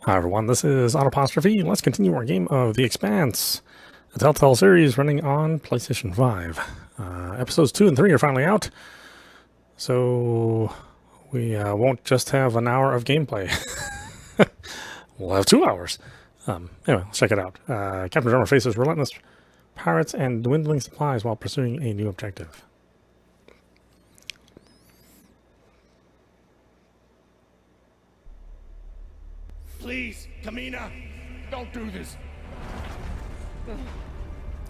Hi everyone, this is audap. Let's continue our game of The Expanse, a Telltale Series running on PlayStation 5. Episodes 2 and 3 are finally out, so we won't just have an hour of gameplay. We'll have 2 hours. Anyway, let's check it out. Camina Drummer faces relentless pirates and dwindling supplies while pursuing a new objective. Please, Camina, don't do this.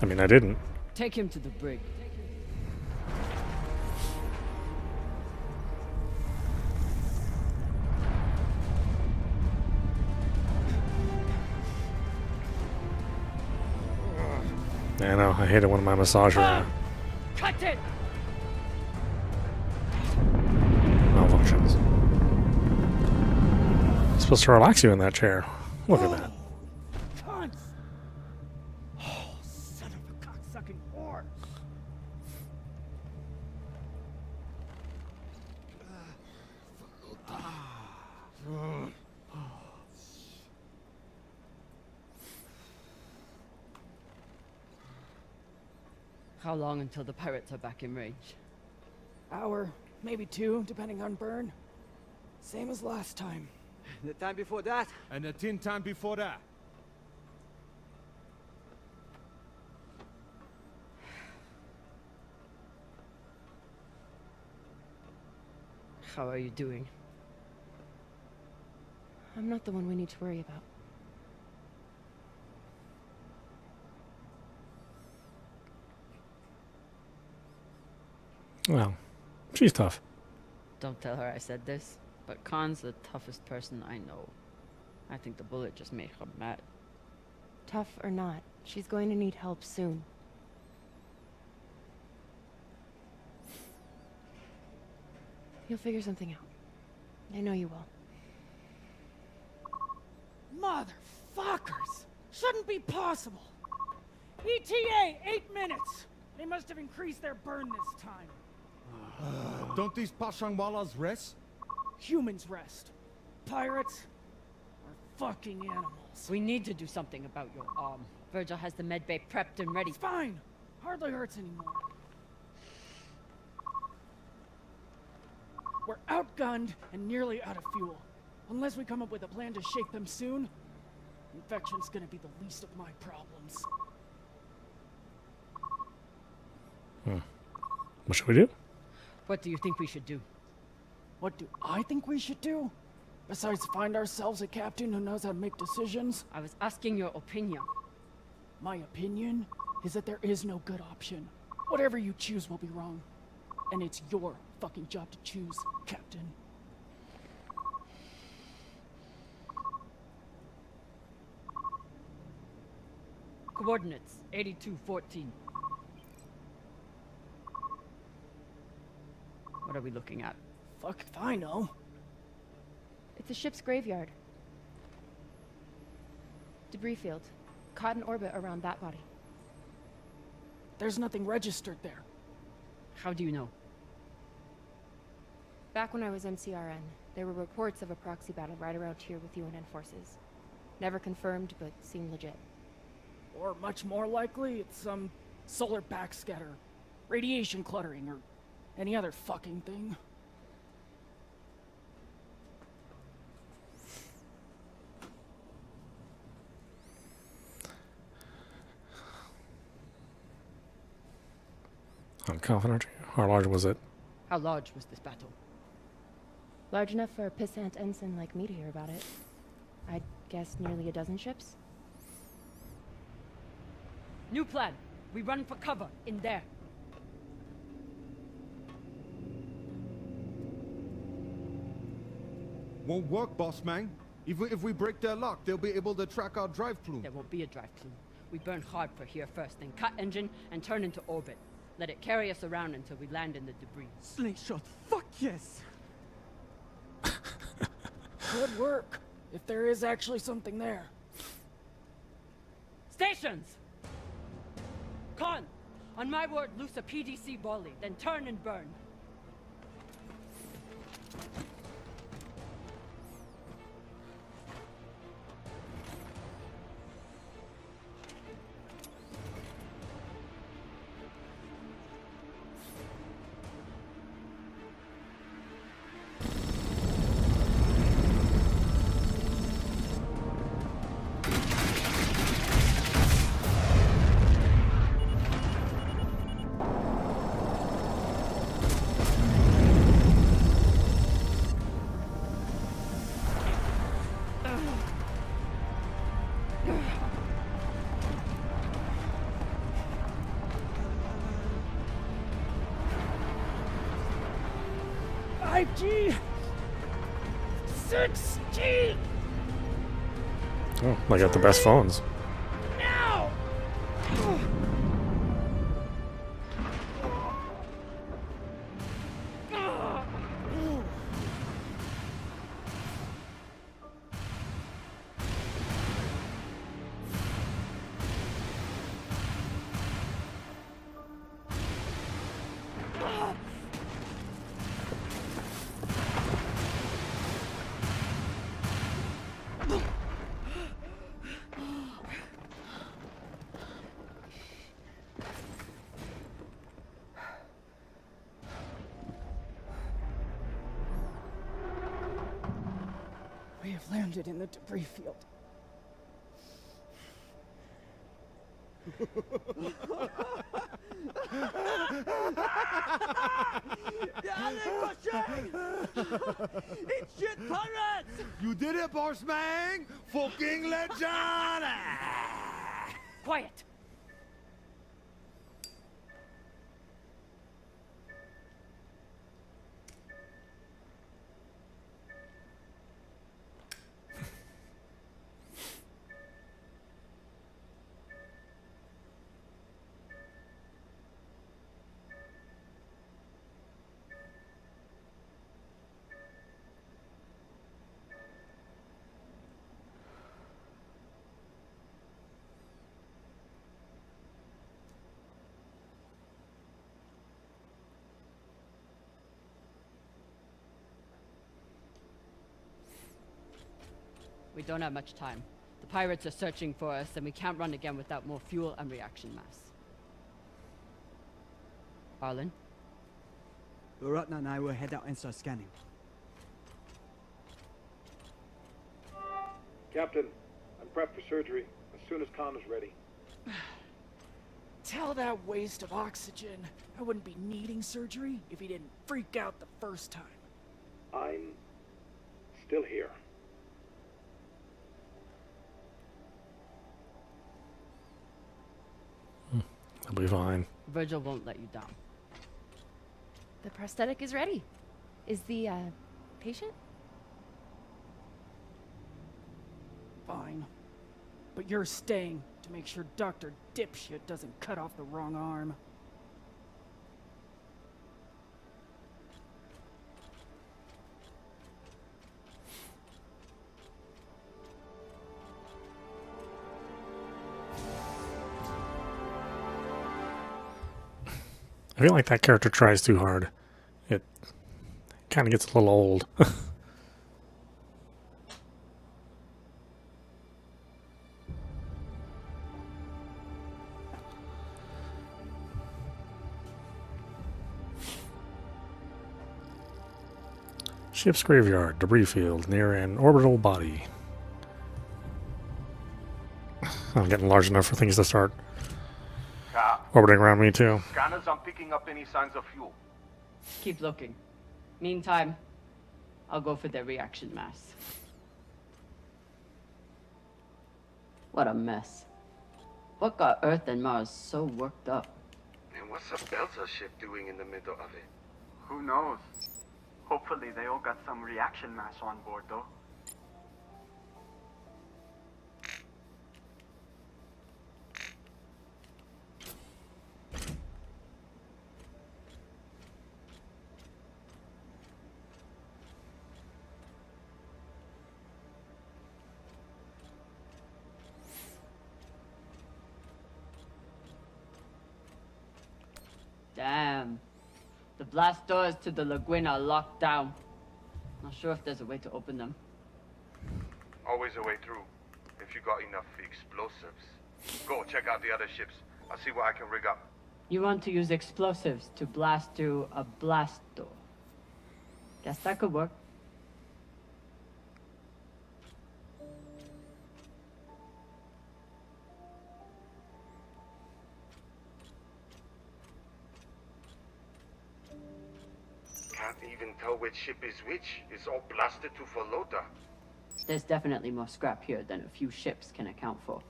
I mean, I didn't. Take him to the brig. I know, I hate it when my massager Cut it! malfunctions. It's supposed to relax you in that chair. Look at that. Cunts! Oh, son of a cocksucking whore! How long until the pirates are back in range? Hour, maybe 2, depending on burn. Same as last time. The time before that? And the 10 time before that. How are you doing? I'm not the one we need to worry about. Well, she's tough. Don't tell her I said this, but Khan's the toughest person I know. I think the bullet just made her mad. Tough or not, she's going to need help soon. You'll figure something out. I know you will. Motherfuckers! Shouldn't be possible! ETA, 8 minutes! They must have increased their burn this time. Don't these Pashangwalas rest? Humans rest. Pirates are fucking animals. We need to do something about your arm. Virgil has the medbay prepped and ready. It's fine. Hardly hurts anymore. We're outgunned and nearly out of fuel. Unless we come up with a plan to shake them soon, infection's gonna be the least of my problems. What should we do? What do you think we should do? What do I think we should do? Besides find ourselves a captain who knows how to make decisions? I was asking your opinion. My opinion is that there is no good option. Whatever you choose will be wrong. And it's your fucking job to choose, Captain. Coordinates, 8214. What are we looking at? Fuck if I know. It's a ship's graveyard. Debris field. Caught in orbit around that body. There's nothing registered there. How do you know? Back when I was MCRN, there were reports of a proxy battle right around here with UNN forces. Never confirmed, but seemed legit. Or much more likely, it's some solar backscatter, radiation cluttering, or any other fucking thing. I'm confident. How large was it? How large was this battle? Large enough for a pissant ensign like me to hear about it. I'd guess nearly a dozen ships. New plan. We run for cover in there. Won't work, boss man. If we break their lock, they'll be able to track our drive plume. There won't be a drive plume. We burn hard for here first, then cut engine and turn into orbit. Let it carry us around until we land in the debris. Slingshot, fuck yes! Could work, if there is actually something there. Stations! Khan, on my word, loose a PDC volley, then turn and burn. 5G, 6G. Oh, I got the best phones. Now. We have landed in the debris field. It's shit pirates! You did it, boss man! Fucking legend! Quiet. We don't have much time. The pirates are searching for us, and we can't run again without more fuel and reaction mass. Arlen? Ratna and I will head out and start scanning. Captain, I'm prepped for surgery as soon as Con is ready. Tell that waste of oxygen I wouldn't be needing surgery if he didn't freak out the first time. I'm still here. I'll be fine. Virgil won't let you down. The prosthetic is ready. Is the, patient? Fine. But you're staying to make sure Dr. Dipshit doesn't cut off the wrong arm. I feel like that character tries too hard. It kind of gets a little old. Ship's graveyard, debris field near an orbital body. I'm getting large enough for things to start orbiting around me too. Scanners aren't picking up any signs of fuel. Keep looking. Meantime, I'll go for their reaction mass. What a mess. What got Earth and Mars so worked up? And what's a Belter ship doing in the middle of it? Who knows? Hopefully they all got some reaction mass on board, though. Damn. The blast doors to the lagoon are locked down. Not sure if there's a way to open them. Always a way through, if you got enough explosives. Go, check out the other ships. I'll see what I can rig up. You want to use explosives to blast through a blast door. Guess that could work. Can't even tell which ship is which. It's all blasted to Falota. There's definitely more scrap here than a few ships can account for.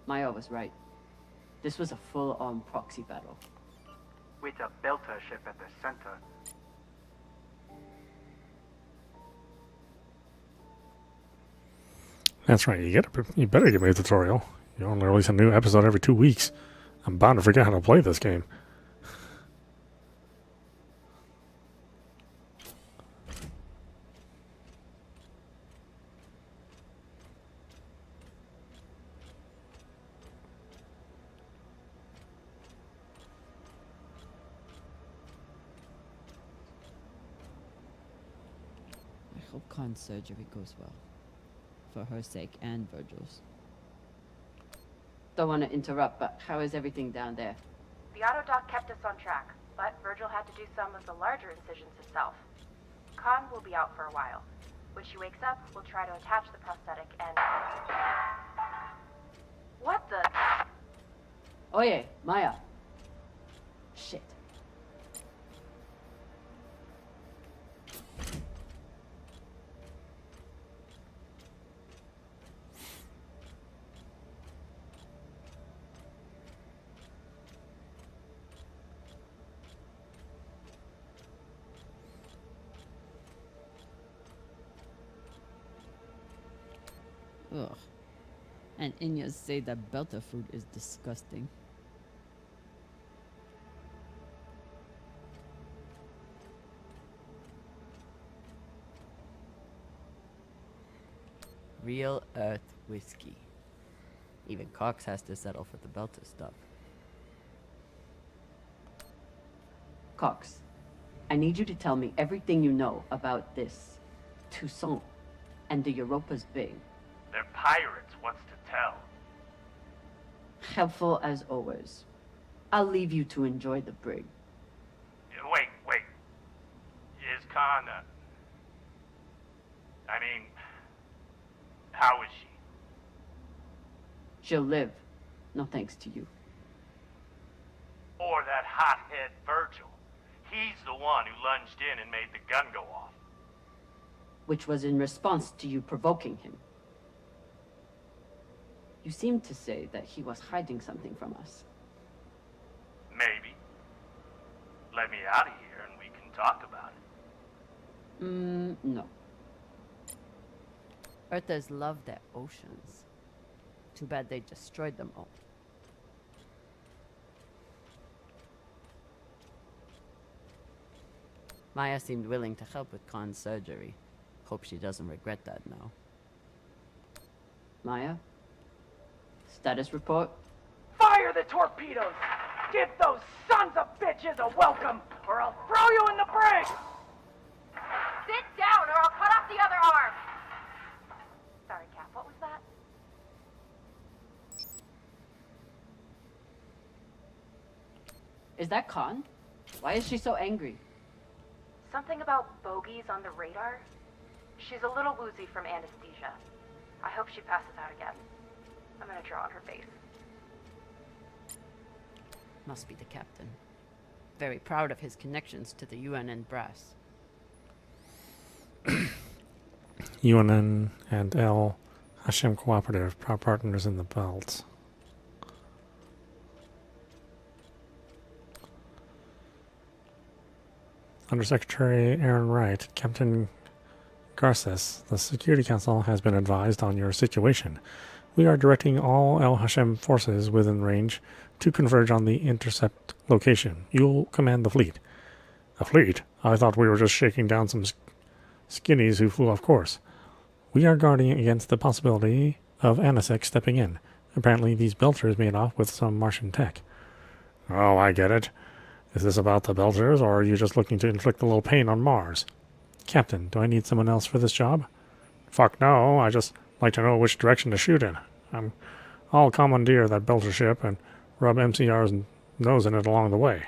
Maya was right. This was a full-on proxy battle. With a Belter ship at the center. That's right. You better give me a tutorial. You only release a new episode every 2 weeks. I'm bound to forget how to play this game. I hope Khan's surgery goes well. For her sake and Virgil's. Don't want to interrupt, but how is everything down there? The autodoc kept us on track, but Virgil had to do some of the larger incisions himself. Khan will be out for a while. When she wakes up, we'll try to attach the prosthetic and... What the... Oye, Maya. Shit. Ugh. And Inyas say that belter food is disgusting. Real Earth whiskey. Even Cox has to settle for the belter stuff. Cox, I need you to tell me everything you know about this Toussaint and the Europa's Bay. They're pirates, what's to tell? Helpful as always. I'll leave you to enjoy the brig. Wait. Is Khan, I mean, how is she? She'll live, no thanks to you. Or that hothead Virgil. He's the one who lunged in and made the gun go off. Which was in response to you provoking him. You seemed to say that he was hiding something from us. Maybe. Let me out of here and we can talk about it. No. Earthers love their oceans. Too bad they destroyed them all. Maya seemed willing to help with Khan's surgery. Hope she doesn't regret that now. Maya? Status report? Fire the torpedoes! Give those sons of bitches a welcome, or I'll throw you in the brig! Sit down or I'll cut off the other arm! Sorry, Cap, what was that? Is that Khan? Why is she so angry? Something about bogeys on the radar? She's a little woozy from anesthesia. I hope she passes out again. I'm gonna draw on her face. Must be the captain. Very proud of his connections to the UNN brass. UNN and L. Hashem Cooperative, proud partners in the belt. Undersecretary Aaron Wright, Captain Garces, the Security Council has been advised on your situation. We are directing all El Hashem forces within range to converge on the intercept location. You'll command the fleet. A fleet? I thought we were just shaking down some skinnies who flew off course. We are guarding against the possibility of Anisek stepping in. Apparently these belters made off with some Martian tech. Oh, I get it. Is this about the belters, or are you just looking to inflict a little pain on Mars? Captain, do I need someone else for this job? Fuck no, I just like to know which direction to shoot in. I'll commandeer that belter ship and rub MCR's nose in it along the way.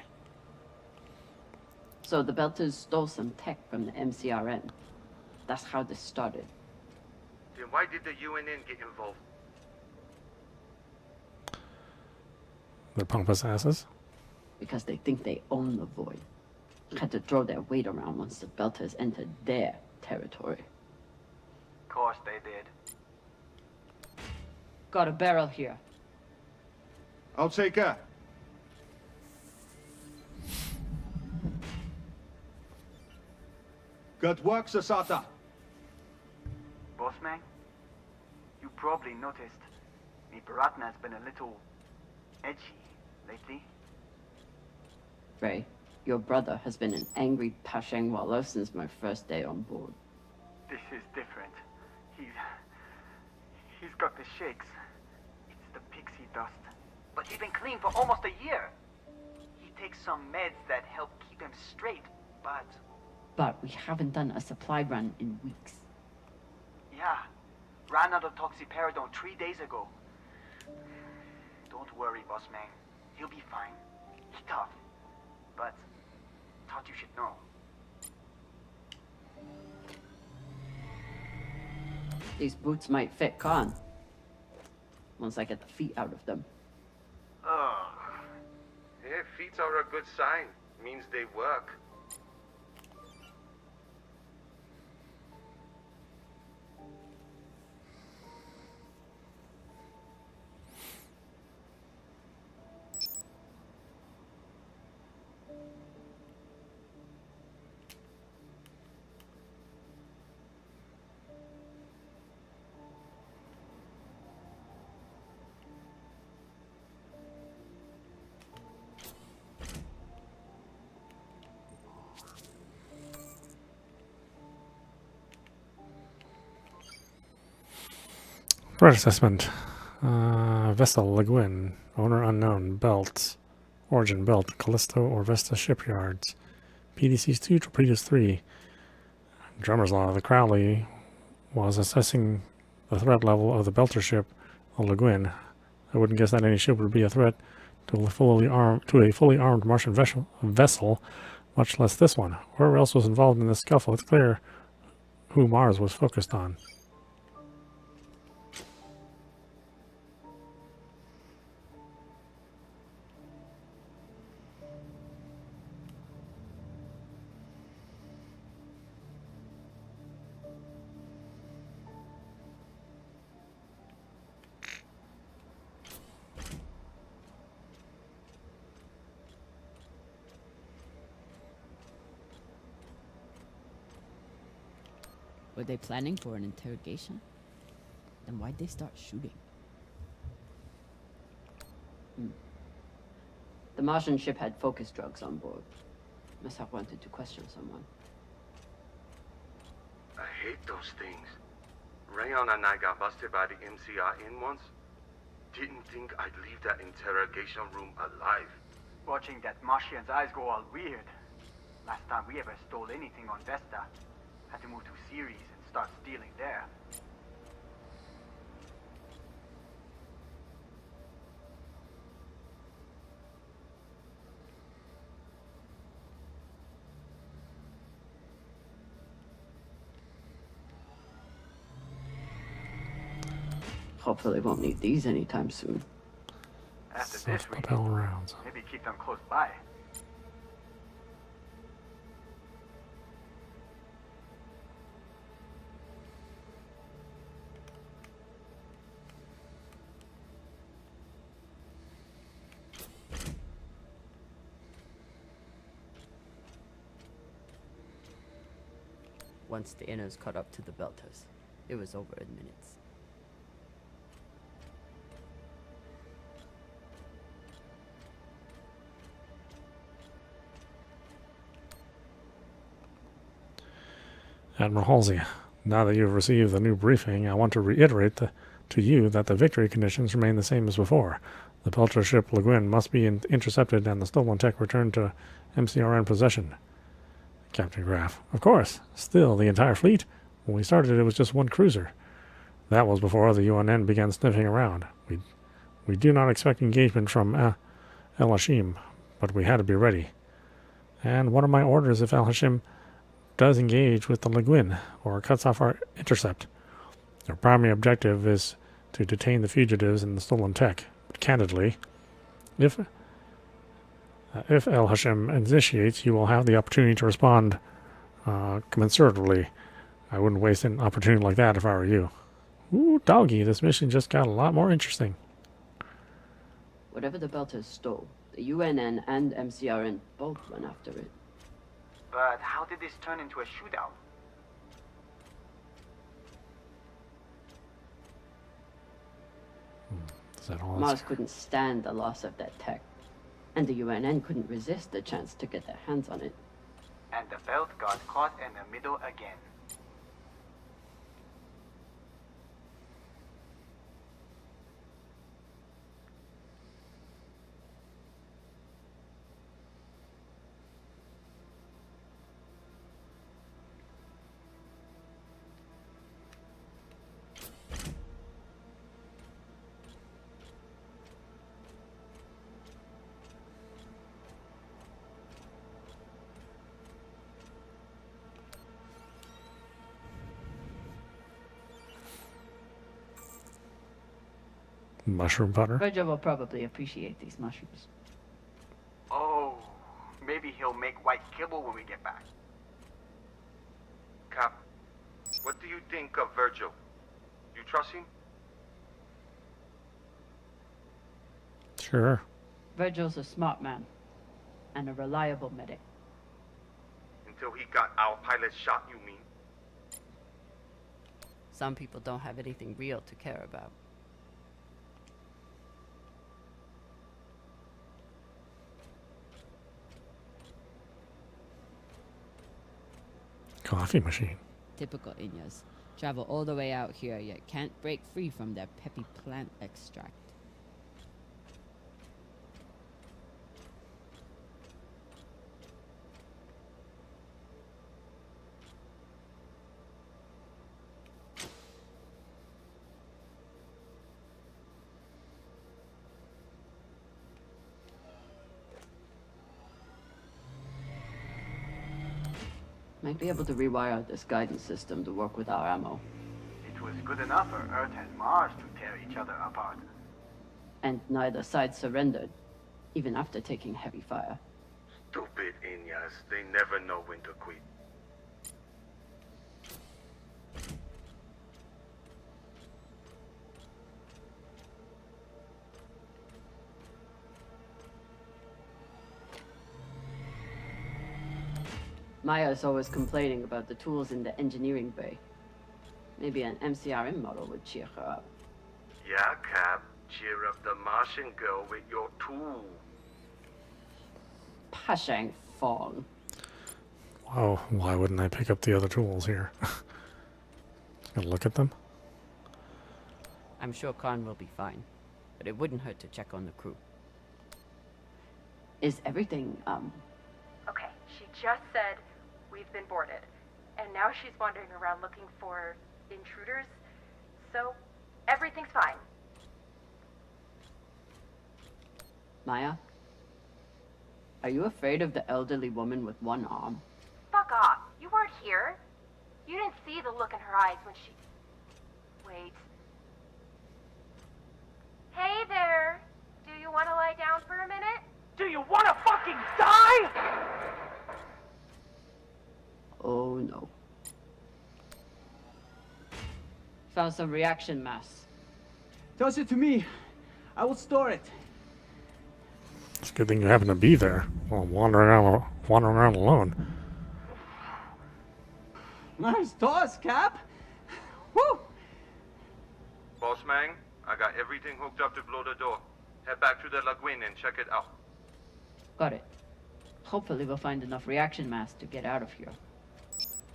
So the Belters stole some tech from the MCRN. That's how this started. Then why did the UNN get involved? They're pompous asses. Because they think they own the void. Had to throw their weight around once the Belters entered their territory. Of course they did. Got a barrel here. I'll take her. Good work, Sasata. Boss man, you probably noticed, me Baratna's been a little edgy lately. Ray, your brother has been an angry Pashang Wallow since my first day on board. This is different. He's got the shakes. It's the pixie dust. But he's been clean for almost a year. He takes some meds that help keep him straight, but... But we haven't done a supply run in weeks. Yeah, ran out of toxiperidone 3 days ago. Don't worry, boss man. He'll be fine. He's tough. But thought you should know. These boots might fit Khan. Once I get the feet out of them. Oh. Yeah, feet are a good sign. Means they work. Threat assessment. Vessel, Laguin. Owner unknown. Belt. Origin belt. Callisto or Vesta shipyards. PDCs 2, torpedoes 3. Drummer's Law. The Crowley was assessing the threat level of the belter ship, the Laguin. I wouldn't guess that any ship would be a threat to a fully armed Martian vessel, much less this one. Whoever else was involved in this scuffle, it's clear who Mars was focused on. Were they planning for an interrogation? Then why'd they start shooting? The Martian ship had focus drugs on board. Must have wanted to question someone. I hate those things. Rayon and I got busted by the MCRN once. Didn't think I'd leave that interrogation room alive. Watching that Martian's eyes go all weird. Last time we ever stole anything on Vesta. Had to move to Ceres and start stealing there. Hopefully won't need these anytime soon. After this, we Propel rounds. maybe keep them close by. Once the inners caught up to the belters, it was over in minutes. Admiral Halsey, now that you've received the new briefing, I want to reiterate to you that the victory conditions remain the same as before. The belter ship Laguin must be intercepted and the stolen tech returned to MCRN possession. Captain Graff, of course. Still, the entire fleet? When we started, it was just one cruiser. That was before the UNN began sniffing around. We do not expect engagement from El Hashim, but we had to be ready. And what are my orders if El Hashim does engage with the Laguin or cuts off our intercept? Our primary objective is to detain the fugitives and the stolen tech. But candidly, if El Hashim initiates, you will have the opportunity to respond commensuratively. I wouldn't waste an opportunity like that if I were you. Ooh, doggy, this mission just got a lot more interesting. Whatever the Belters stole, the UNN and MCRN both went after it. But how did this turn into a shootout? Is that all? Mars couldn't stand the loss of that tech, and the UNN couldn't resist the chance to get their hands on it. And the belt got caught in the middle again. Mushroom butter. Virgil will probably appreciate these mushrooms. Oh, maybe he'll make white kibble when we get back. Cap, what do you think of Virgil? You trust him? Sure. Virgil's a smart man, and a reliable medic. Until he got our pilot shot, you mean? Some people don't have anything real to care about. Coffee machine. Typical Inyas. Travel all the way out here, yet can't break free from their peppy plant extract. Might be able to rewire this guidance system to work with our ammo. It was good enough for Earth and Mars to tear each other apart. And neither side surrendered, even after taking heavy fire. Stupid Inyas. They never know when to quit. Maya's always complaining about the tools in the engineering bay. Maybe an MCRM model would cheer her up. Yeah, Cap. Cheer up the Martian girl with your tool. Pashang Fong. Wow, why wouldn't I pick up the other tools here? Gonna look at them? I'm sure Khan will be fine, but it wouldn't hurt to check on the crew. Is everything, Okay, she just said we've been boarded. And now she's wandering around looking for intruders. So, everything's fine. Maya? Are you afraid of the elderly woman with one arm? Fuck off. You weren't here. You didn't see the look in her eyes when she... Wait. Hey there. Do you want to lie down for a minute? Do you want to fucking die? Oh no. Found some reaction mass. Toss it to me. I will store it. It's a good thing you happen to be there while wandering around alone. Nice toss, Cap. Woo! Boss man, I got everything hooked up to blow the door. Head back to the lagoon and check it out. Got it. Hopefully we'll find enough reaction mass to get out of here.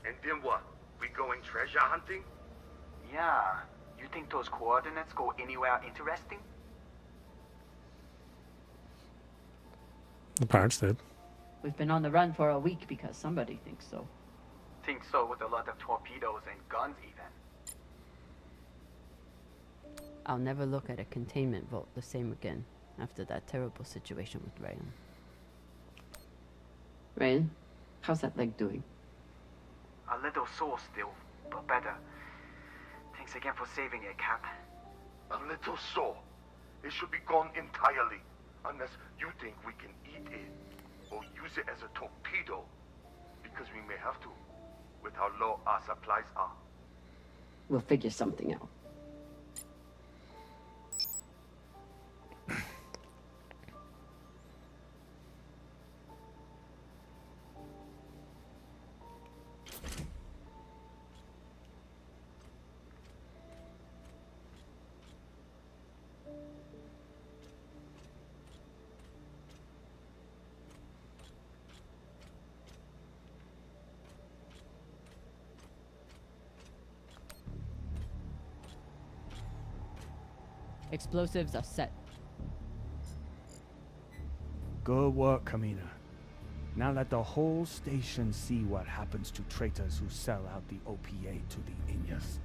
And then what? We going treasure hunting? Yeah. You think those coordinates go anywhere interesting? The pirates did. We've been on the run for a week because somebody thinks so. Think so with a lot of torpedoes and guns even. I'll never look at a containment vault the same again after that terrible situation with Rayon. Rain, how's that leg doing? A little sore still, but better. Thanks again for saving it, Cap. A little sore. It should be gone entirely. Unless you think we can eat it. Or use it as a torpedo. Because we may have to. With how low our supplies are. We'll figure something out. Explosives are set. Good work, Camina. Now let the whole station see what happens to traitors who sell out the OPA to the Inyas.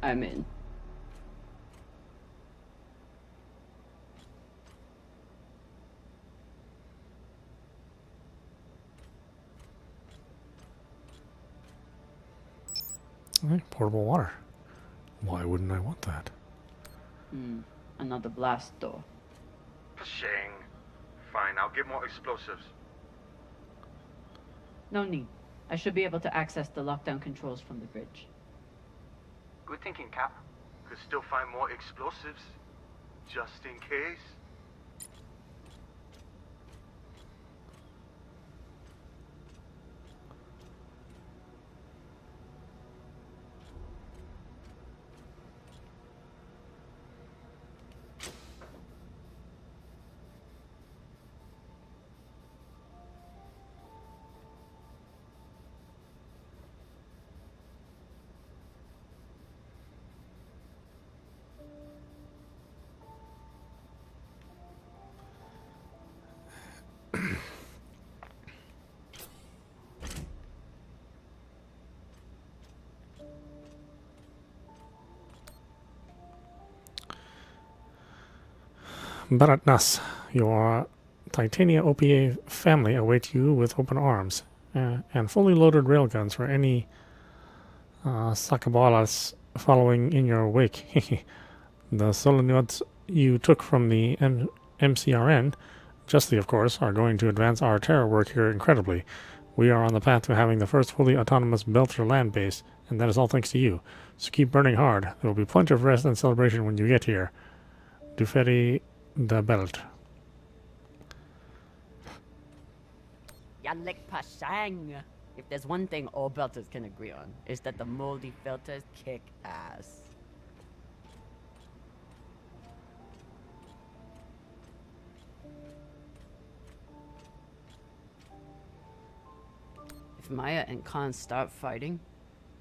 I'm in. Okay, portable water. Why wouldn't I want that? Another blast door. Shang. Fine, I'll get more explosives. No need. I should be able to access the lockdown controls from the bridge. Good thinking, Cap. Could still find more explosives. Just in case. Baratnas, your Titania OPA family await you with open arms and fully loaded railguns for any Sakabalas following in your wake. The Solenoids you took from the MCRN, justly of course, are going to advance our terror work here incredibly. We are on the path to having the first fully autonomous Belter land base, and that is all thanks to you. So keep burning hard. There will be plenty of rest and celebration when you get here. Duferi the Belt. Yalik Pashang. If there's one thing all Belters can agree on, is that the moldy filters kick ass. If Maya and Khan start fighting,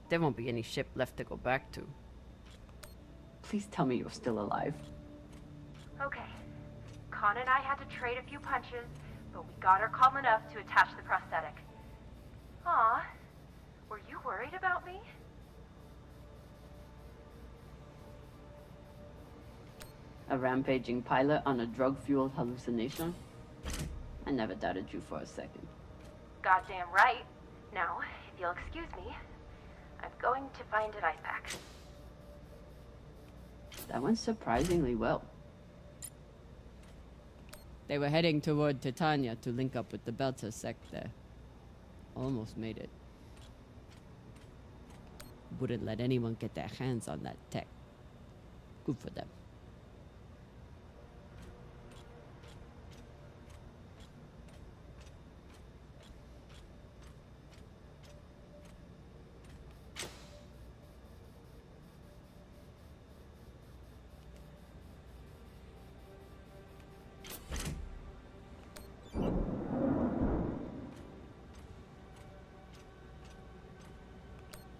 there won't be any ship left to go back to. Please tell me you're still alive. Okay. Khan and I had to trade a few punches, but we got her calm enough to attach the prosthetic. Aw, were you worried about me? A rampaging pilot on a drug-fueled hallucination? I never doubted you for a second. Goddamn right. Now, if you'll excuse me, I'm going to find an ice pack. That went surprisingly well. They were heading toward Titania to link up with the Belter sect there. Almost made it. Wouldn't let anyone get their hands on that tech. Good for them.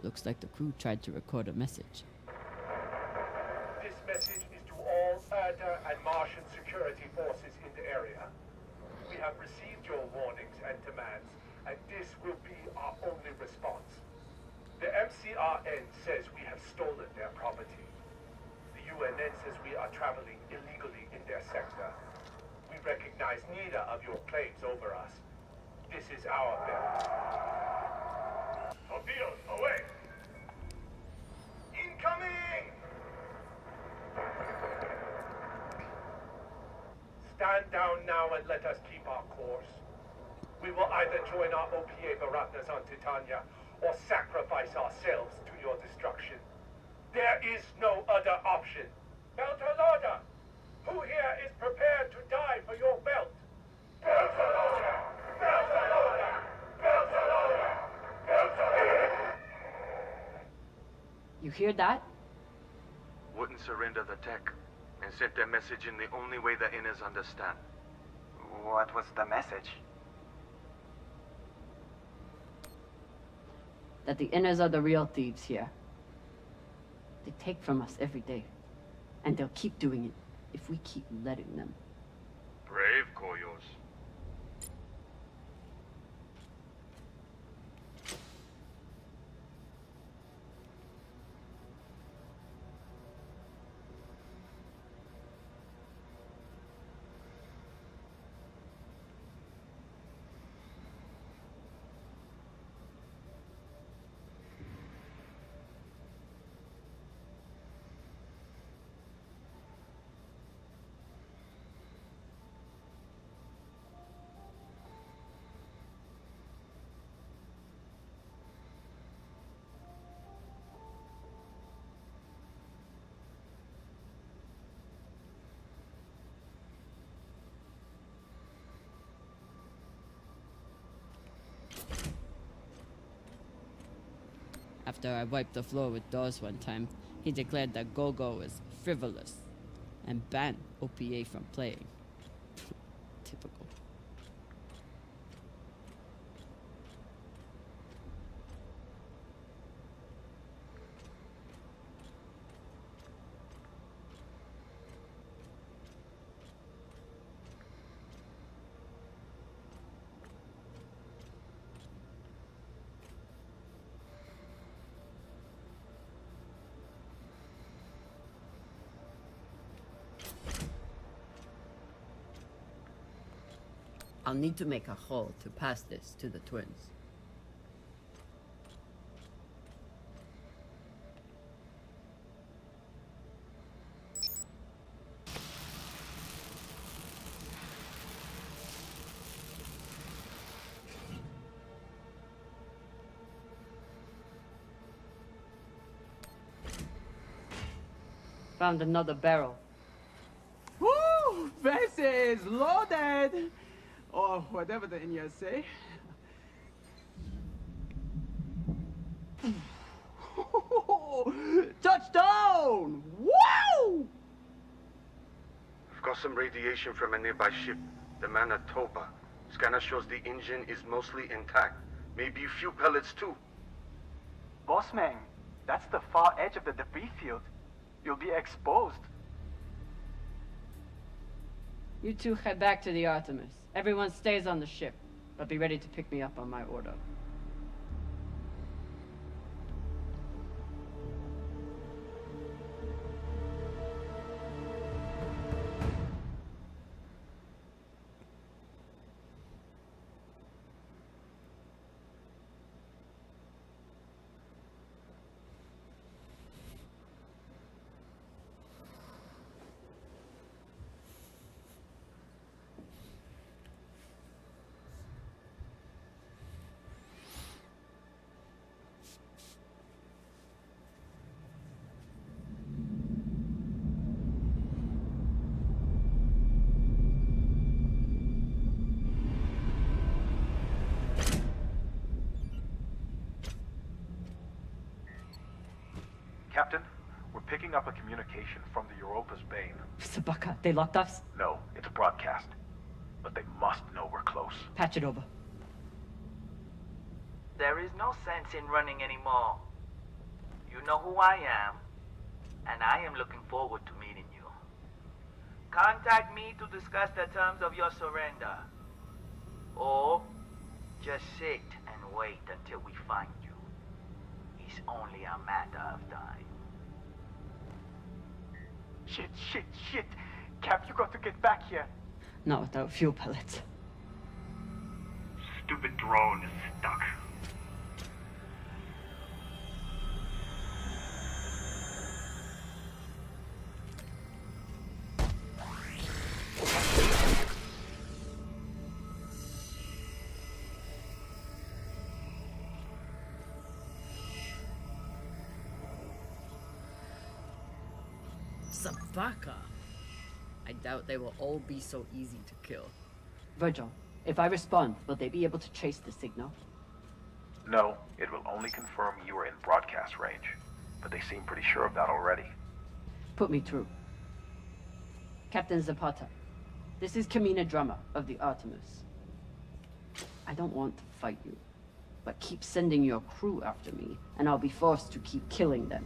Looks like the crew tried to record a message. This message is to all Erda and Martian security forces in the area. We have received your warnings and demands, and this will be our only response. The MCRN says we have stolen their property. The UNN says we are traveling illegally in their sector. We recognize neither of your claims over us. This is our belt. Torpedoes, away! Incoming! Stand down now and let us keep our course. We will either join our OPA Baratnas on Titania or sacrifice ourselves to your destruction. There is no other option. Beltalada! Who here is prepared to die for your belt? Beltalada! Beltalada! Beltalada! Beltalada! You hear that? Wouldn't surrender the tech and sent their message in the only way the inners understand. What was the message? that the Inners are the real thieves here. They take from us every day, and they'll keep doing it if we keep letting them. Brave, Koyos. After I wiped the floor with Dawes one time, he declared that Gogo was frivolous and banned OPA from playing. Typical. I'll need to make a hole to pass this to the twins. Found another barrel. Woo! This is loaded! Or whatever the Indians say. Touchdown! Wow! We've got some radiation from a nearby ship, the Manitoba. Scanner shows the engine is mostly intact. Maybe a few pellets too. Bossman, that's the far edge of the debris field. You'll be exposed. You two head back to the Artemis. Everyone stays on the ship, but be ready to pick me up on my order. Captain, we're picking up a communication from the Europa's Bane. Sabaka, they locked us? No, it's a broadcast. But they must know we're close. Patch it over. There is no sense in running anymore. You know who I am, and I am looking forward to meeting you. Contact me to discuss the terms of your surrender. Or just sit and wait until we find you. It's only a matter of time. Shit. Cap, you got to get back here. Not without fuel pellets. Stupid drone is stuck. Sabaka! I doubt they will all be so easy to kill. Virgil, if I respond, will they be able to trace the signal? No, it will only confirm you are in broadcast range. But they seem pretty sure of that already. Put me through. Captain Zapata, this is Camina Drummer of the Artemis. I don't want to fight you. but keep sending your crew after me, and I'll be forced to keep killing them.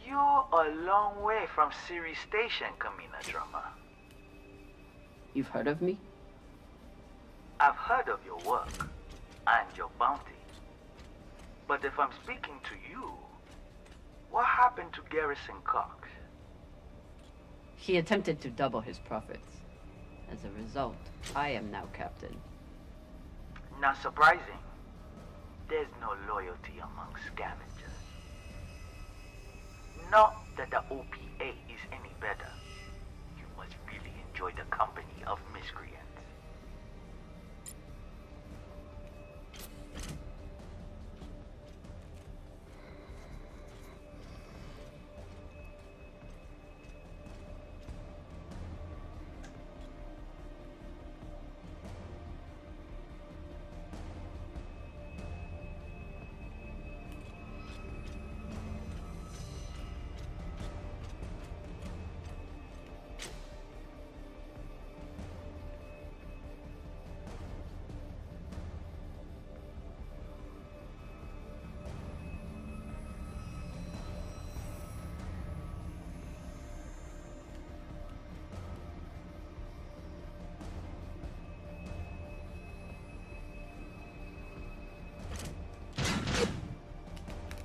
You're a long way from Ceres Station, Camina Drummer. You've heard of me? I've heard of your work and your bounty. But if I'm speaking to you, what happened to Garrison Cox? He attempted to double his profits. As a result, I am now captain. Not surprising. There's no loyalty among scavengers. Not that the OPA is any better. You must really enjoy the company of miscreants.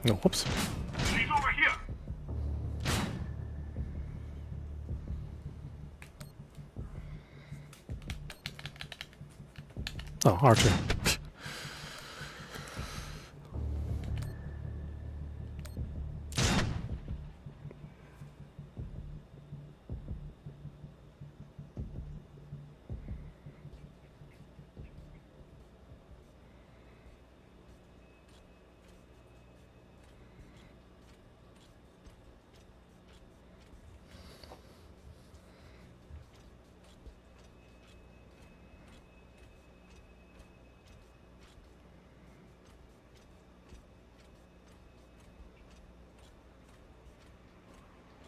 No, whoops. She's over here. Oh, Archer.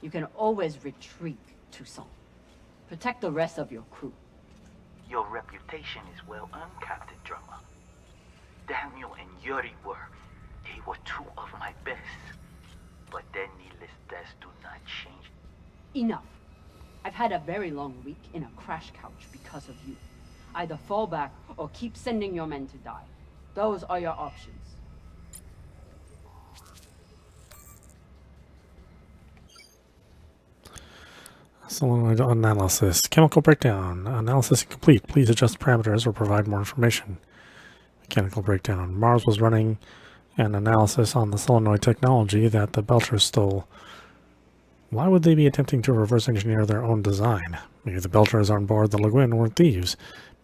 You can always retreat, Toussaint. Protect the rest of your crew. Your reputation is well earned, Captain Drummer. Daniel and Yuri they were two of my best. But their needless deaths do not change. Enough. I've had a very long week in a crash couch because of you. Either fall back or keep sending your men to die. Those are your options. Solenoid analysis. Chemical breakdown. Analysis complete. Please adjust parameters or provide more information. Mechanical breakdown. Mars was running an analysis on the solenoid technology that the Belchers stole. Why would they be attempting to reverse engineer their own design? Maybe the Belchers on board the Laguin weren't thieves.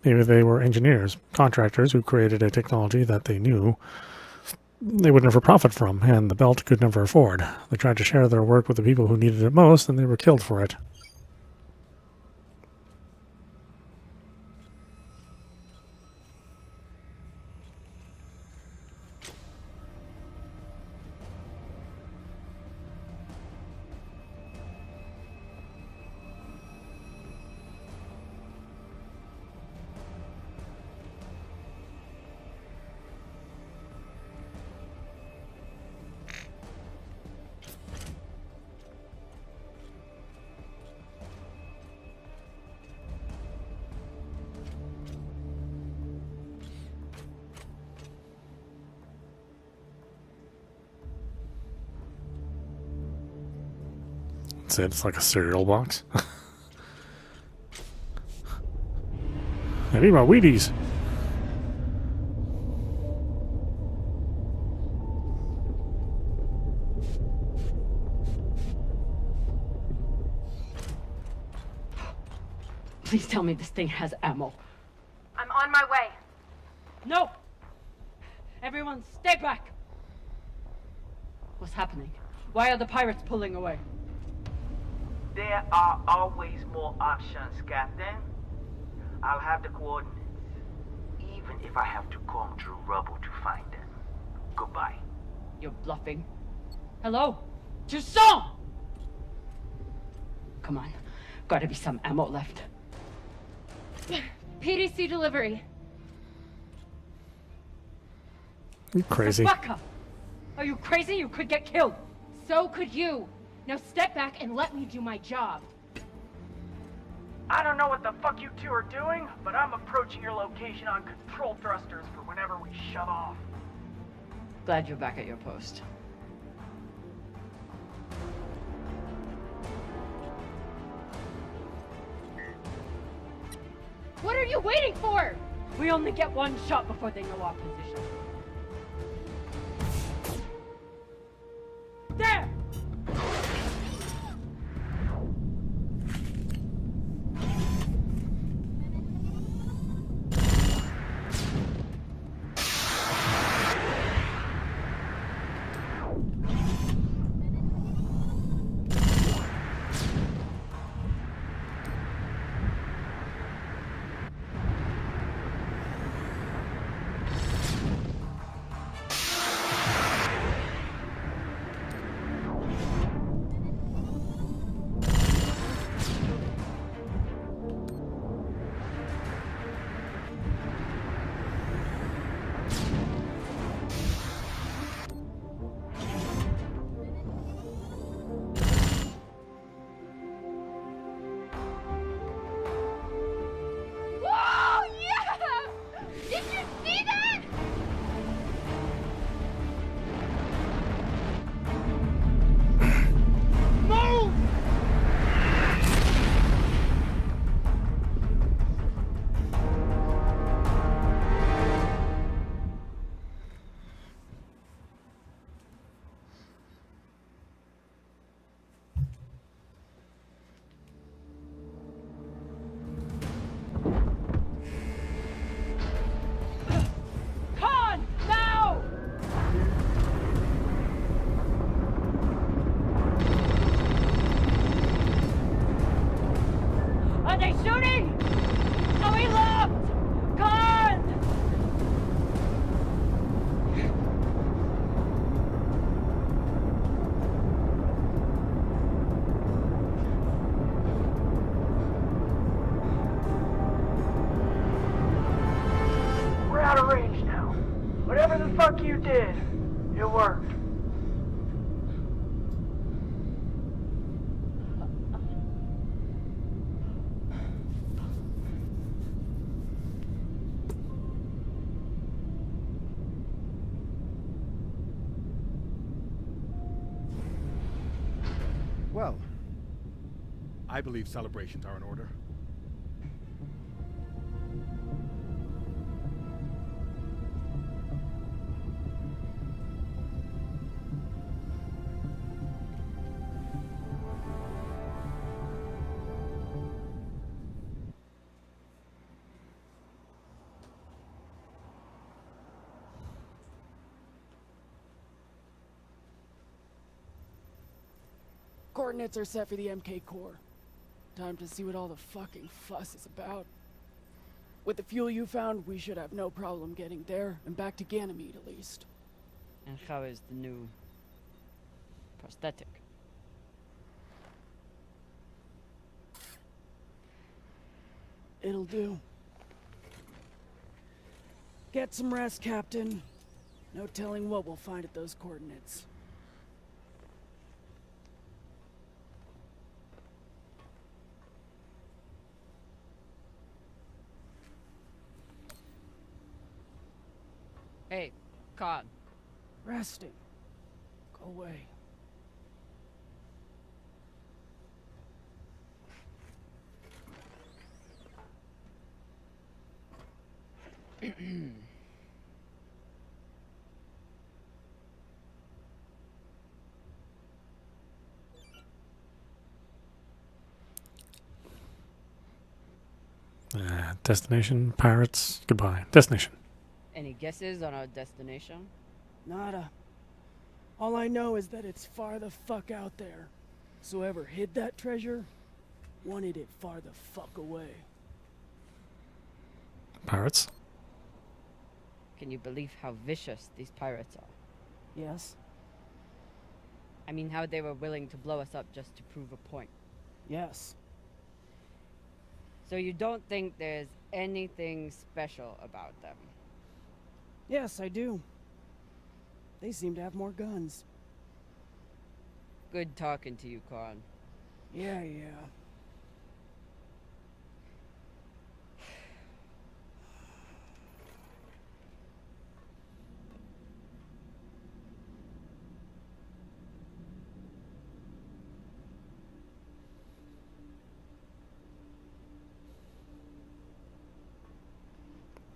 Maybe they were engineers, contractors who created a technology that they knew they would never profit from, and the Belt could never afford. They tried to share their work with the people who needed it most, and they were killed for it. That's it. It's like a cereal box. I need my Wheaties. Please tell me this thing has ammo. I'm on my way. No! Everyone, stay back! What's happening? Why are the pirates pulling away? There are always more options, Captain. I'll have the coordinates, even if I have to comb through rubble to find them. Goodbye. You're bluffing. Hello? Toussaint! Come on. Gotta be some ammo left. PDC delivery. You crazy. Rebecca! Are you crazy? You could get killed. So could you. Now step back and let me do my job. I don't know what the fuck you two are doing, but I'm approaching your location on control thrusters for whenever we shove off. Glad you're back at your post. What are you waiting for? We only get one shot before they know our position. There! Fuck you did. It worked. Well, I believe celebrations are in order. Coordinates are set for the MK core. Time to see what all the fucking fuss is about. With the fuel you found, we should have no problem getting there and back to Ganymede at least. And how is the new prosthetic? It'll do. Get some rest, Captain. No telling what we'll find at those coordinates. Hey, Con. Resting. Go away. Destination, pirates, goodbye. Destination. Any guesses on our destination? Nada. All I know is that it's far the fuck out there. So whoever hid that treasure wanted it far the fuck away. Pirates. Can you believe how vicious these pirates are? Yes. I mean, how they were willing to blow us up just to prove a point. Yes. So you don't think there's anything special about them? Yes, I do. They seem to have more guns. Good talking to you, Khan. Yeah.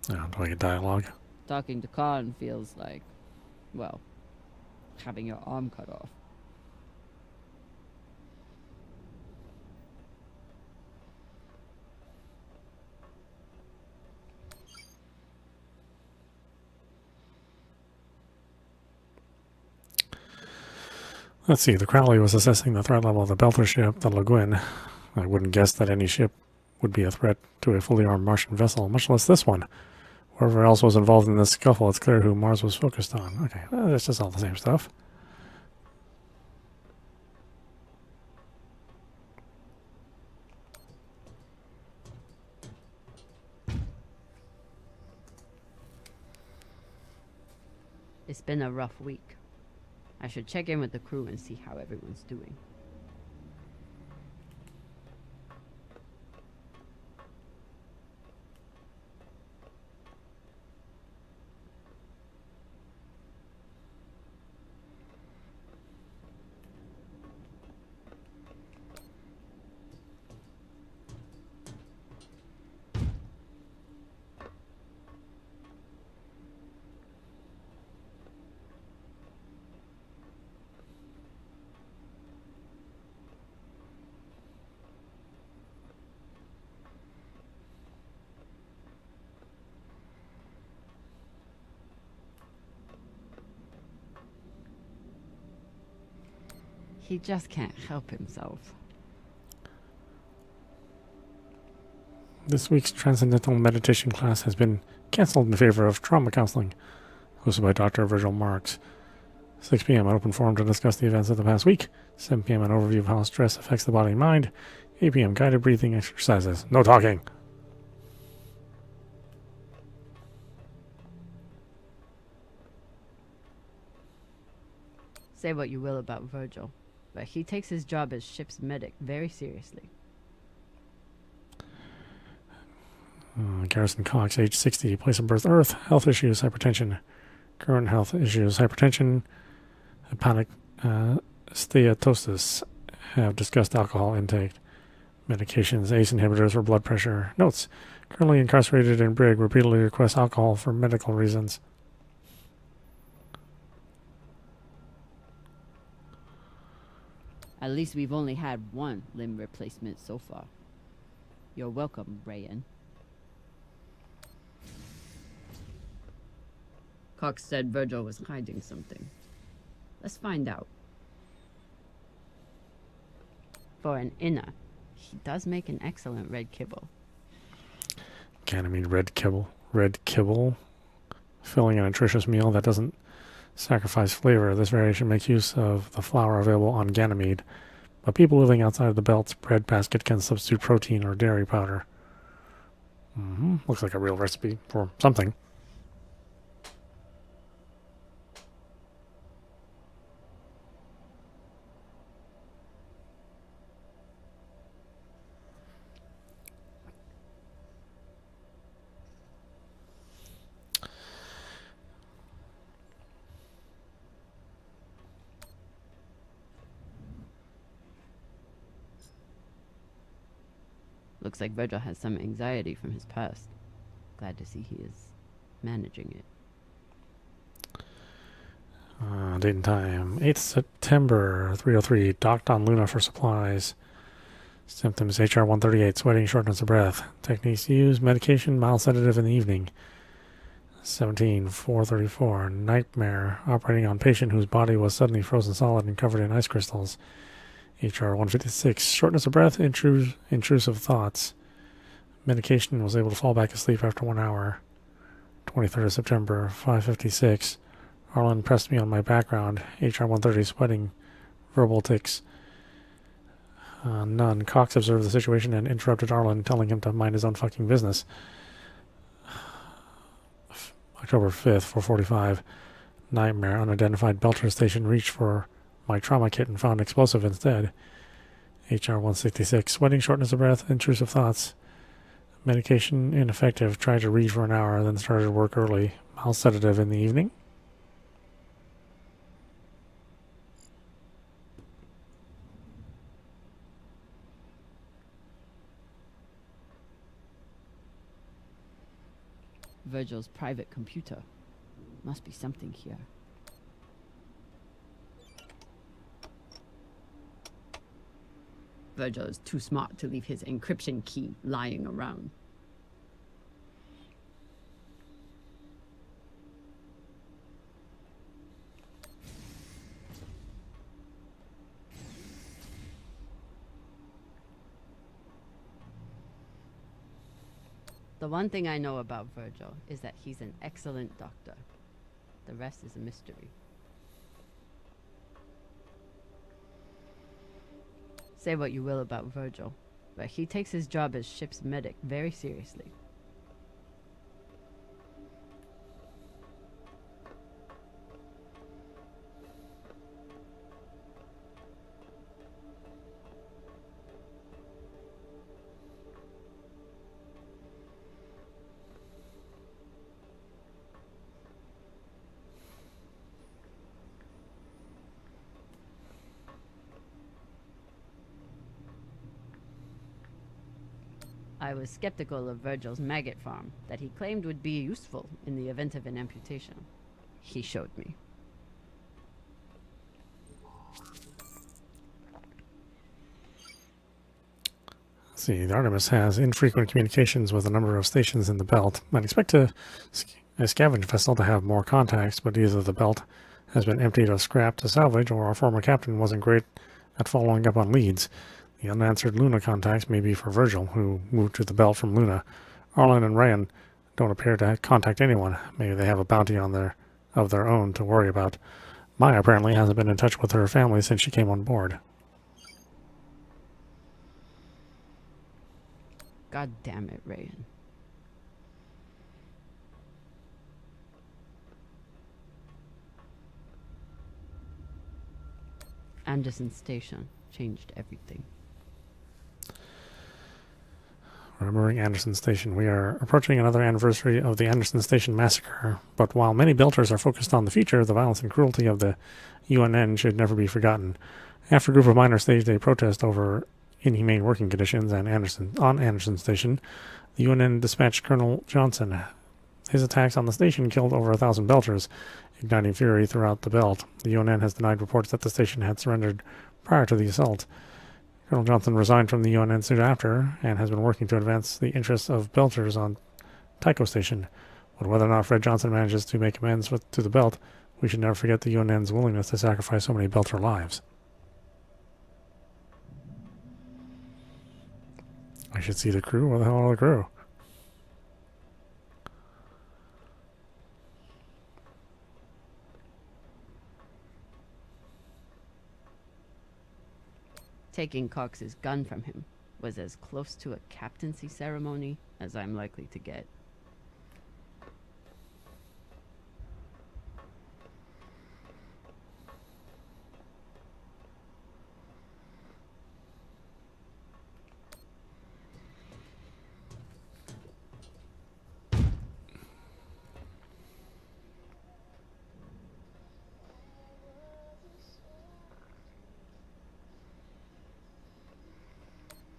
Do I get dialogue? Talking to Khan feels like, well, having your arm cut off. Let's see, the Crowley was assessing the threat level of the Belter ship, the Laguin. I wouldn't guess that any ship would be a threat to a fully armed Martian vessel, much less this one. Whoever else was involved in this scuffle, it's clear who Mars was focused on. Okay, well, it's just all the same stuff. It's been a rough week. I should check in with the crew and see how everyone's doing. He just can't help himself. This week's Transcendental Meditation class has been cancelled in favor of trauma counseling, hosted by Dr. Virgil Marks. 6 p.m. an open forum to discuss the events of the past week. 7 p.m. an overview of how stress affects the body and mind. 8 p.m. guided breathing exercises. No talking. Say what you will about Virgil, but he takes his job as ship's medic very seriously. Garrison Cox, age 60, place of birth Earth, health issues, hypertension. Current health issues, hypertension, hepatic steatosis. Have discussed alcohol intake. Medications, ACE inhibitors for blood pressure. Notes, currently incarcerated in Brig, repeatedly requests alcohol for medical reasons. At least we've only had one limb replacement so far. You're welcome, Rayan. Cox said Virgil was hiding something. Let's find out. For an inner, he does make an excellent red kibble. Ganymede red kibble. Red kibble. Filling a nutritious meal that doesn't sacrifice flavor. This variation makes use of the flour available on Ganymede, but people living outside of the Belt's bread basket can substitute protein or dairy powder. Looks like a real recipe for something. Looks like Virgil has some anxiety from his past. Glad to see he is managing it. Date and time, 8th September, 3:03, docked on Luna for supplies. Symptoms: HR 138, sweating, shortness of breath. Techniques used: medication, mild sedative in the evening. 17, 434, nightmare, operating on patient whose body was suddenly frozen solid and covered in ice crystals. HR 156, shortness of breath, intrusive thoughts. Medication, was able to fall back asleep after 1 hour. 23rd of September, 556. Arlen pressed me on my background. HR 130, sweating, verbal tics. None. Cox observed the situation and interrupted Arlen, telling him to mind his own fucking business. October 5th, 445. Nightmare. Unidentified Belcher station reached for my trauma kit and found explosive instead. HR 166. Sweating, shortness of breath, intrusive thoughts. Medication ineffective. Tried to read for an hour, then started work early. Mild sedative in the evening. Virgil's private computer. Must be something here. Virgil is too smart to leave his encryption key lying around. The one thing I know about Virgil is that he's an excellent doctor. The rest is a mystery. Say what you will about Virgil, but he takes his job as ship's medic very seriously. I was skeptical of Virgil's maggot farm that he claimed would be useful in the event of an amputation. He showed me. Let's see, the Artemis has infrequent communications with a number of stations in the belt. I'd expect a scavenge vessel to have more contacts, but either the belt has been emptied of scrap to salvage, or our former captain wasn't great at following up on leads. The unanswered Luna contacts may be for Virgil, who moved to the belt from Luna. Arlen and Ryan don't appear to contact anyone. Maybe they have a bounty of their own to worry about. Maya apparently hasn't been in touch with her family since she came on board. God damn it, Ryan. Anderson Station changed everything. Remembering Anderson Station, we are approaching another anniversary of the Anderson Station massacre, but while many Belters are focused on the future, the violence and cruelty of the UNN should never be forgotten. After a group of miners staged a protest over inhumane working conditions on Anderson Station, the UNN dispatched Colonel Johnson. His attacks on the station killed over 1,000 Belters, igniting fury throughout the belt. The UNN has denied reports that the station had surrendered prior to the assault. Colonel Johnson resigned from the UNN soon after, and has been working to advance the interests of Belters on Tycho Station. But whether or not Fred Johnson manages to make amends to the belt, we should never forget the UNN's willingness to sacrifice so many Belter lives. I should see the crew. Where the hell are the crew? Taking Cox's gun from him was as close to a captaincy ceremony as I'm likely to get.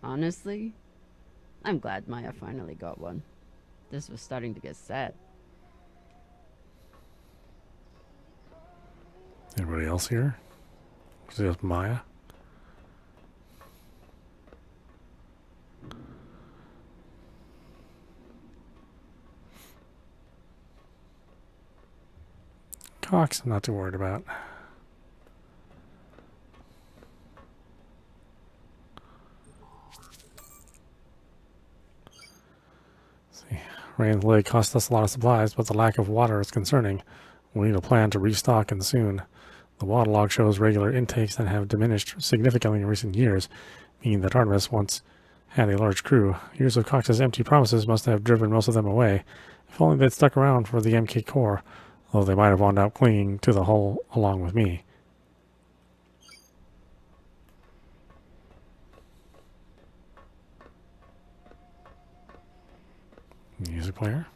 Honestly, I'm glad Maya finally got one. This was starting to get sad. Anybody else here? Is it Maya? Cox, I'm not too worried about. Let's see. Rain's Lake cost us a lot of supplies, but the lack of water is concerning. We need a plan to restock, and soon. The waterlog shows regular intakes that have diminished significantly in recent years, meaning that Artemis once had a large crew. Years of Cox's empty promises must have driven most of them away. If only they'd stuck around for the MK core, although they might have wound up clinging to the hull along with me. Music player.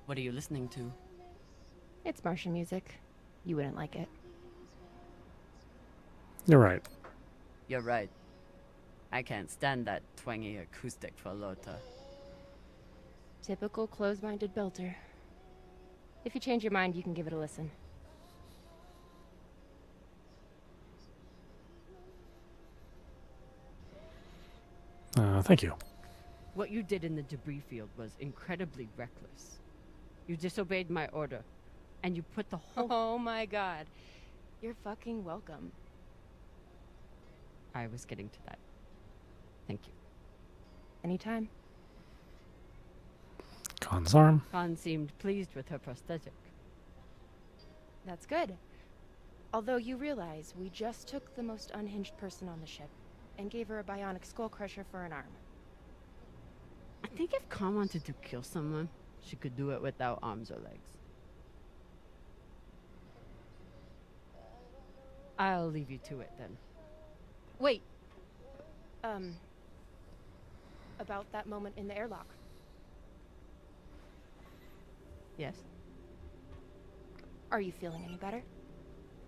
What are you listening to? It's Martian music. You wouldn't like it. You're right. You're right. I can't stand that twangy acoustic for Lota. Typical close-minded belter. If you change your mind, you can give it a listen. Thank you. What you did in the debris field was incredibly reckless. You disobeyed my order, and you put the whole... Oh my god. You're fucking welcome. I was getting to that. Thank you. Anytime. Khan's arm. Khan seemed pleased with her prosthetic. That's good. Although you realize we just took the most unhinged person on the ship and gave her a bionic skull crusher for an arm. I think if Khan wanted to kill someone, she could do it without arms or legs. I'll leave you to it then. Wait. About that moment in the airlock. Yes? Are you feeling any better?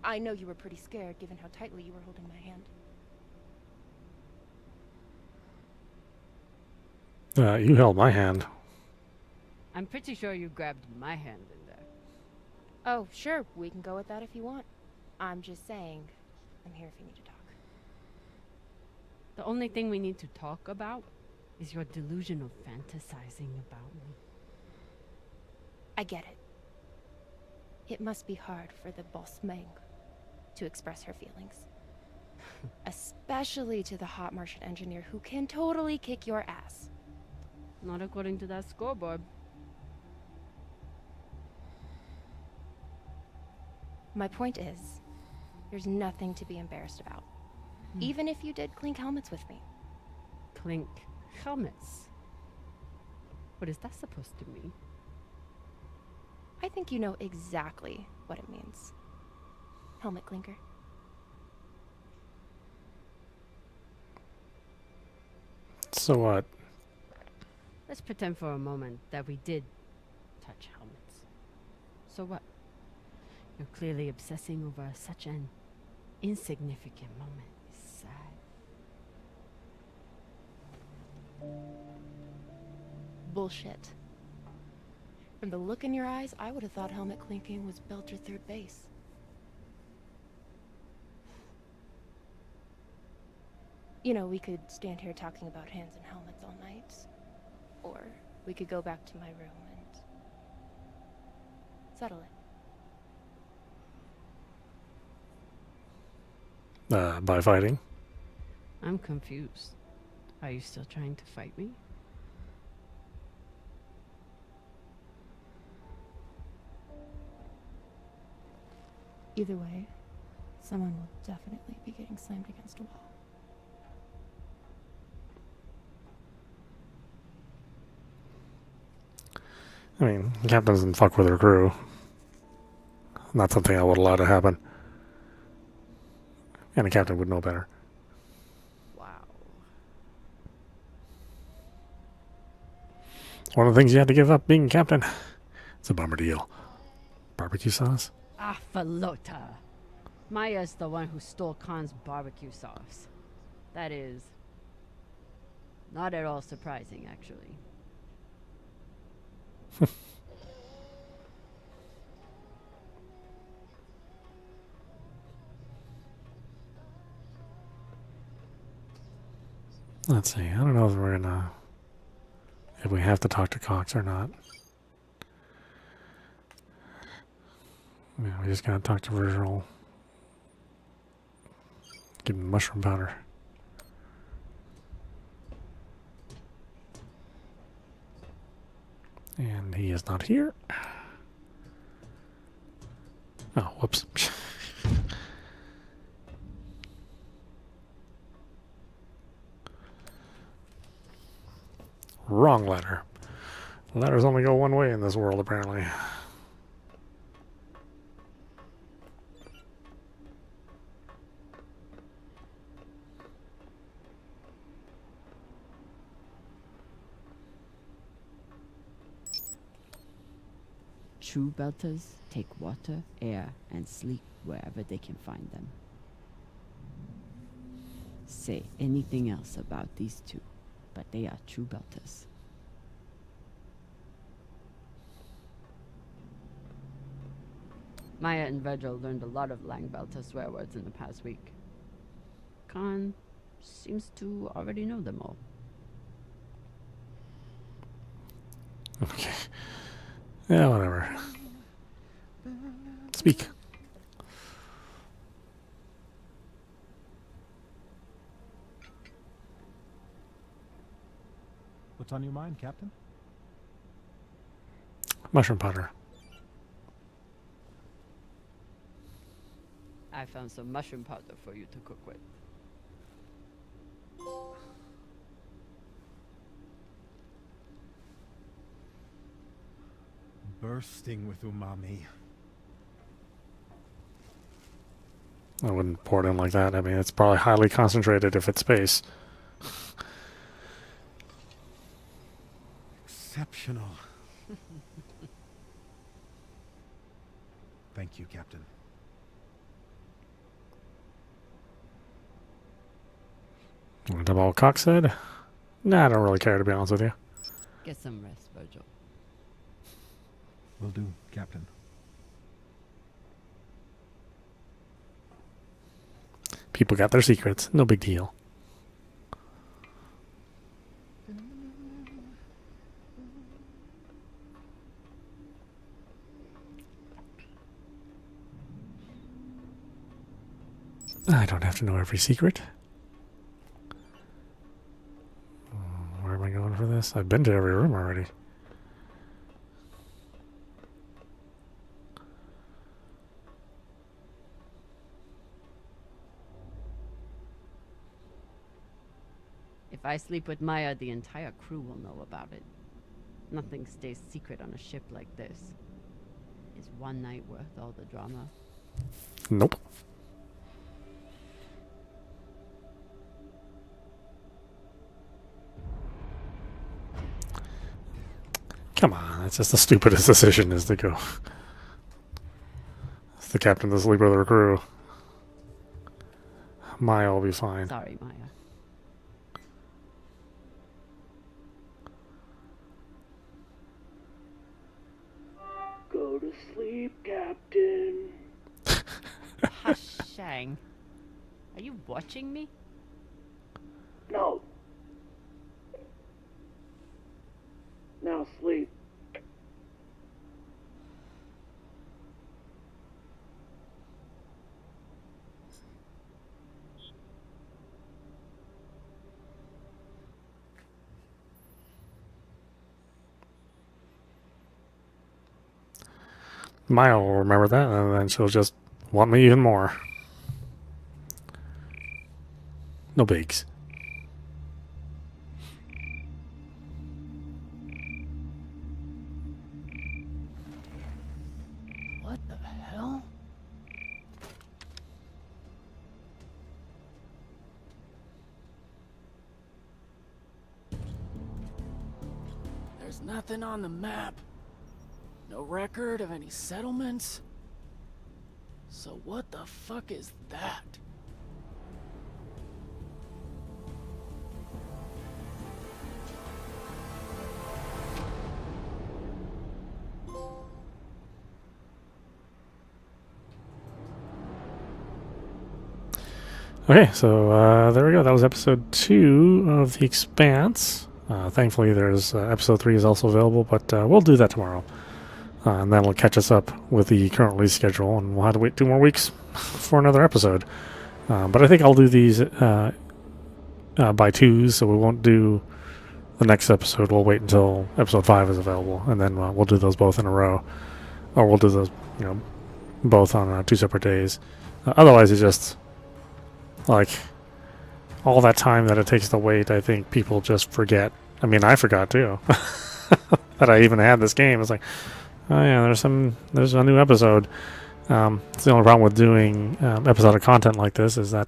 I know you were pretty scared given how tightly you were holding my hand. You held my hand. I'm pretty sure you grabbed my hand in there. Oh, sure, we can go with that if you want. I'm just saying, I'm here if you need to talk. The only thing we need to talk about is your delusional fantasizing about me. I get it. It must be hard for the boss Meng to express her feelings. Especially to the hot Martian engineer who can totally kick your ass. Not according to that scoreboard. My point is, there's nothing to be embarrassed about. Even if you did clink helmets with me. Clink helmets? What is that supposed to mean? I think you know exactly what it means. Helmet clinker. So what? Let's pretend for a moment that we did touch helmets. So what? You're clearly obsessing over such an insignificant moment. It's sad. Bullshit. From the look in your eyes, I would have thought helmet clinking was Belter third base. You know, we could stand here talking about hands and helmets all night. Or we could go back to my room and settle it. By fighting? I'm confused. Are you still trying to fight me? Either way, someone will definitely be getting slammed against a wall. I mean, the captain doesn't fuck with her crew. Not something I would allow to happen. And a captain would know better. Wow. One of the things you had to give up being captain. It's a bummer deal. Barbecue sauce? Ah, Falota. Maya's the one who stole Khan's barbecue sauce. That is not at all surprising, actually. Let's see. I don't know if we have to talk to Cox or not. Yeah, we just gotta talk to Virgil. Give him mushroom powder. And he is not here. Oh, whoops. Wrong letter. Letters only go one way in this world, apparently. True belters take water, air, and sleep wherever they can find them. Say anything else about these two, but they are true belters. Maya and Virgil learned a lot of Langbelter swear words in the past week. Khan seems to already know them all. Okay. Yeah, whatever. Speak. What's on your mind, Captain? Mushroom powder. I found some mushroom powder for you to cook with. Bursting with umami. I wouldn't pour it in like that. I mean, it's probably highly concentrated if it's space. Exceptional. Thank you, Captain. What about Cox said? Nah, I don't really care, to be honest with you. Get some rest, Virgil. Will do, Captain. People got their secrets. No big deal. I don't have to know every secret. Where am I going for this? I've been to every room already. If I sleep with Maya, the entire crew will know about it. Nothing stays secret on a ship like this. Is one night worth all the drama? Nope. Come on, that's just the stupidest decision is to go. It's the captain to sleep with her crew. Maya will be fine. Sorry, Maya. Go to sleep, Captain. Hush, Shang. Are you watching me? No. Now sleep. Maya will remember that, and then she'll just want me even more. No bigs. What the hell? There's nothing on the map. No record of any settlements. So what the fuck is that? Okay, so there we go. That was episode 2 of The Expanse. Thankfully, there's episode 3 is also available, but we'll do that tomorrow. and that'll catch us up with the current release schedule, and we'll have to wait 2 more weeks for another episode. But I think I'll do these by twos, so we won't do the next episode. We'll wait until episode 5 is available, and then we'll do those both in a row, or we'll do those, both on 2 separate days. Otherwise, it's just like all that time that it takes to wait. I think people just forget. I mean, I forgot too that I even had this game. It's like, oh yeah, there's a new episode. It's the only problem with doing episodic content like this is that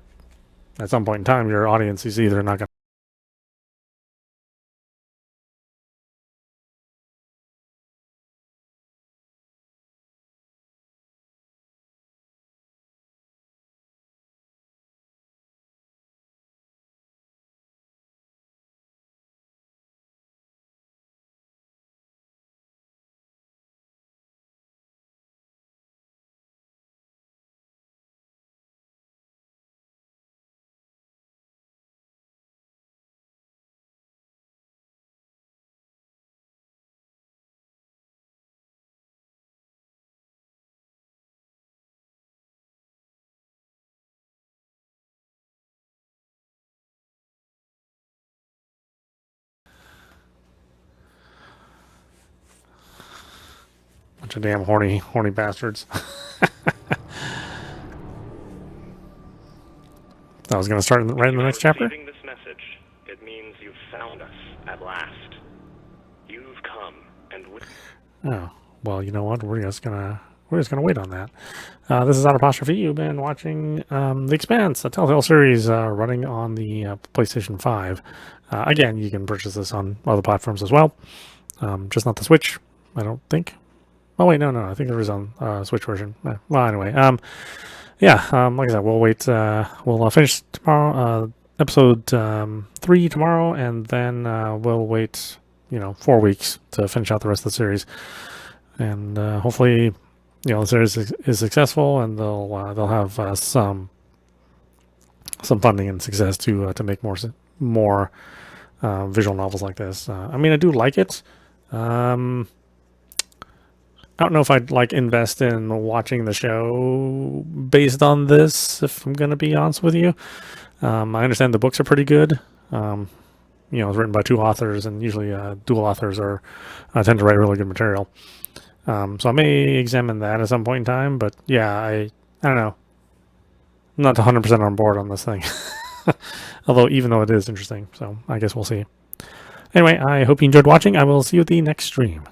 at some point in time, your audience is either not going bunch of damn horny bastards. I was going to start right in the next chapter. Receiving this message, it means you've found us at last. You've come, and Oh, well, you know what? We're just gonna wait on that. This is audap. You've been watching The Expanse, a Telltale series running on the PlayStation 5. Again, you can purchase this on other platforms as well, just not the Switch, I don't think. Oh wait, no, I think there is on Switch version. Well, anyway, like I said, we'll wait. We'll finish tomorrow, episode 3 tomorrow, and then we'll wait, 4 weeks to finish out the rest of the series, and hopefully, the series is successful, and they'll have some funding and success to make more visual novels like this. I mean, I do like it. I don't know if I'd invest in watching the show based on this, if I'm going to be honest with you. I understand the books are pretty good. It's written by 2 authors, and usually dual authors tend to write really good material. So I may examine that at some point in time, but yeah, I don't know. I'm not 100% on board on this thing. Even though it is interesting, so I guess we'll see. Anyway, I hope you enjoyed watching. I will see you at the next stream.